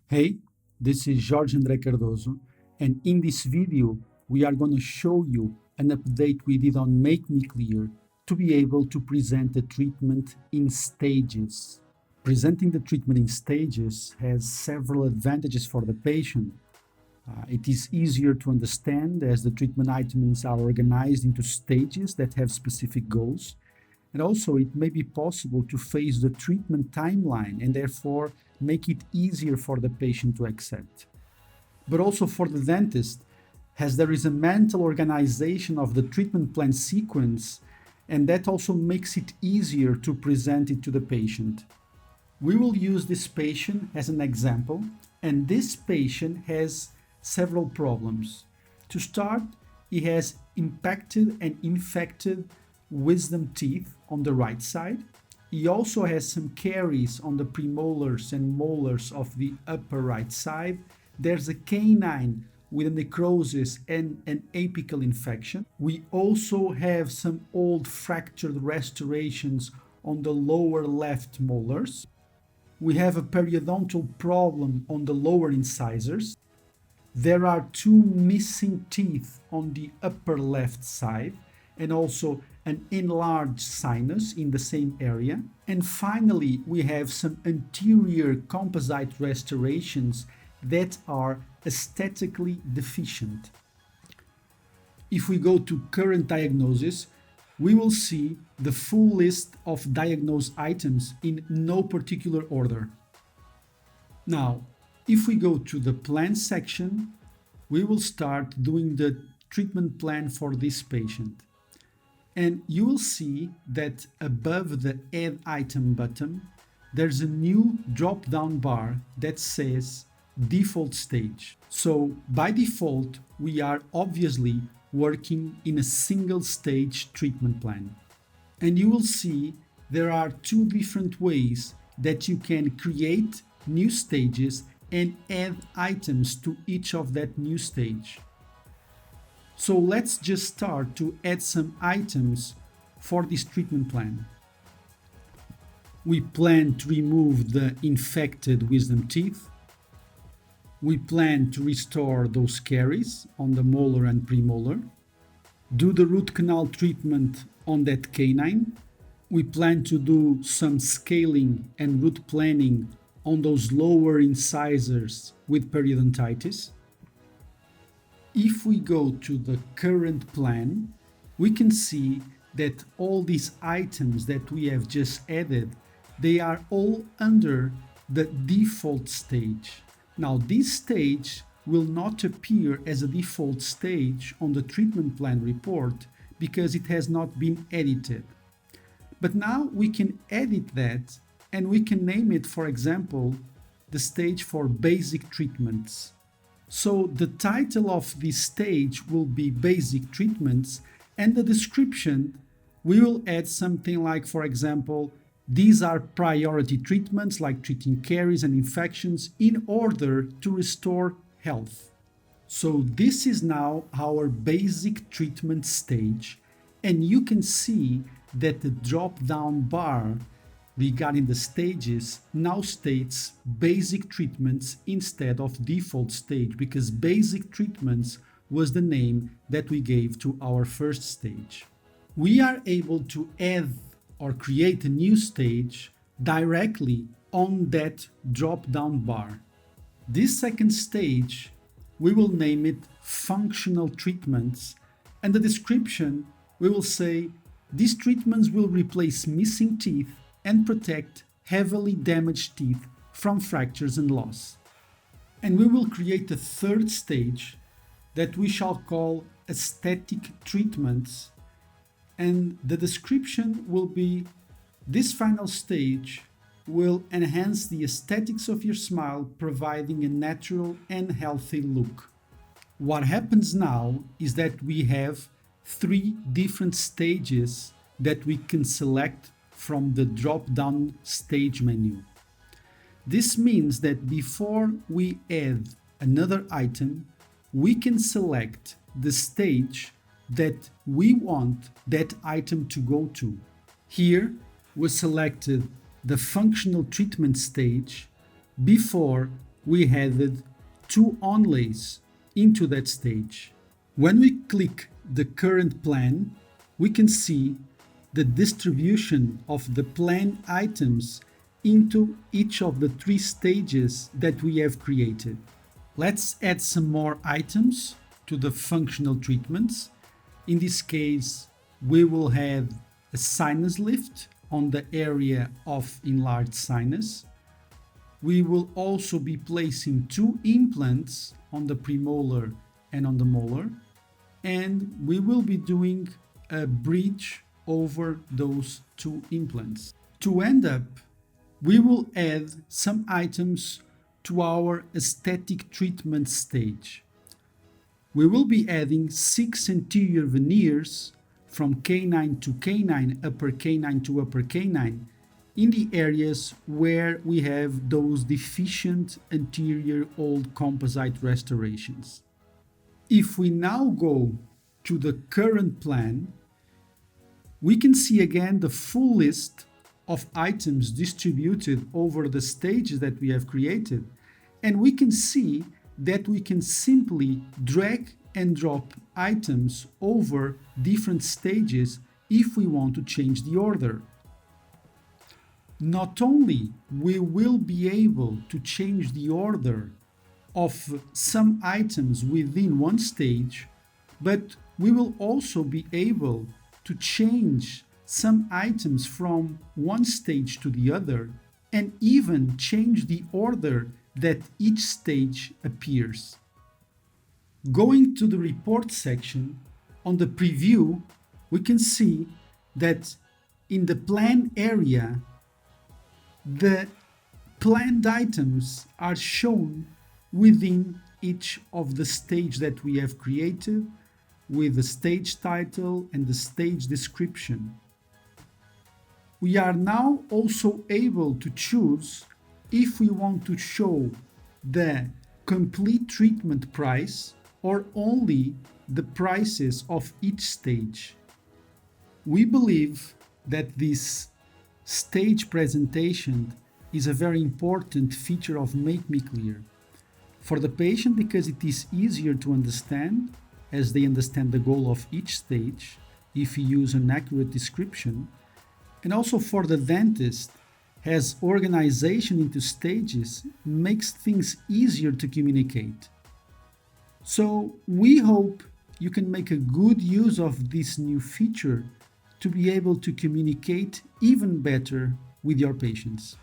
Hey, this is Jorge André Cardoso, and in this video, we are going to show you an update we did on MakeMeClear to be able to present the treatment in stages. Presenting the treatment in stages has several advantages for the patient. It is easier to understand as the treatment items are organized into stages that have specific goals. And also, it may be possible to phase the treatment timeline and therefore make it easier for the patient to accept. But also for the dentist, as there is a mental organization of the treatment plan sequence, and that also makes it easier to present it to the patient. We will use this patient as an example, and this patient has several problems. To start, he has impacted and infected wisdom teeth on the right side. He also has some caries on the premolars and molars of the upper right side. There's a canine with a necrosis and an apical infection. We also have some old fractured restorations on the lower left molars. We have a periodontal problem on the lower incisors. There are two missing teeth on the upper left side and also an enlarged sinus in the same area. And finally, we have some anterior composite restorations that are aesthetically deficient. If we go to current diagnosis, we will see the full list of diagnosed items in no particular order. Now, if we go to the plan section, we will start doing the treatment plan for this patient. And you will see that above the Add Item button, there's a new drop-down bar that says Default Stage. So by default, we are obviously working in a single stage treatment plan. And you will see there are two different ways that you can create new stages and add items to each of that new stage. So let's just start to add some items for this treatment plan. We plan to remove the infected wisdom teeth. We plan to restore those caries on the molar and premolar. Do the root canal treatment on that canine. We plan to do some scaling and root planning on those lower incisors with periodontitis. If we go to the current plan, we can see that all these items that we have just added, they are all under the default stage. Now, this stage will not appear as a default stage on the treatment plan report because it has not been edited. But now we can edit that and we can name it, for example, the stage for basic treatments. So the title of this stage will be Basic Treatments, and the description, we will add something like, for example, these are priority treatments like treating caries and infections in order to restore health. So this is now our basic treatment stage, and you can see that the drop-down bar regarding the stages now states basic treatments instead of default stage, because basic treatments was the name that we gave to our first stage. We are able to add or create a new stage directly on that drop-down bar. This second stage, we will name it functional treatments, and the description, we will say these treatments will replace missing teeth and protect heavily damaged teeth from fractures and loss. And we will create a third stage that we shall call aesthetic treatments, and the description will be this final stage will enhance the aesthetics of your smile, providing a natural and healthy look. What happens now is that we have three different stages that we can select from the drop-down stage menu. This means that before we add another item, we can select the stage that we want that item to go to. Here, we selected the functional treatment stage before we added two onlays into that stage. When we click the current plan, we can see the distribution of the plan items into each of the three stages that we have created. Let's add some more items to the functional treatments. In this case, we will have a sinus lift on the area of enlarged sinus. We will also be placing two implants on the premolar and on the molar, and we will be doing a bridge over those two implants. To end up, we will add some items to our aesthetic treatment stage. We will be adding 6 anterior veneers from canine to canine, upper canine to upper canine, in the areas where we have those deficient anterior old composite restorations. If we now go to the current plan, we can see again the full list of items distributed over the stages that we have created, and we can see that we can simply drag and drop items over different stages if we want to change the order. Not only we will be able to change the order of some items within one stage, but we will also be able to change some items from one stage to the other, and even change the order that each stage appears. Going to the report section, on the preview, we can see that in the plan area, the planned items are shown within each of the stage that we have created, with the stage title and the stage description. We are now also able to choose if we want to show the complete treatment price or only the prices of each stage. We believe that this stage presentation is a very important feature of MakeMeClear for the patient, because it is easier to understand as they understand the goal of each stage if you use an accurate description, and also for the dentist, as organization into stages makes things easier to communicate. So we hope you can make a good use of this new feature to be able to communicate even better with your patients.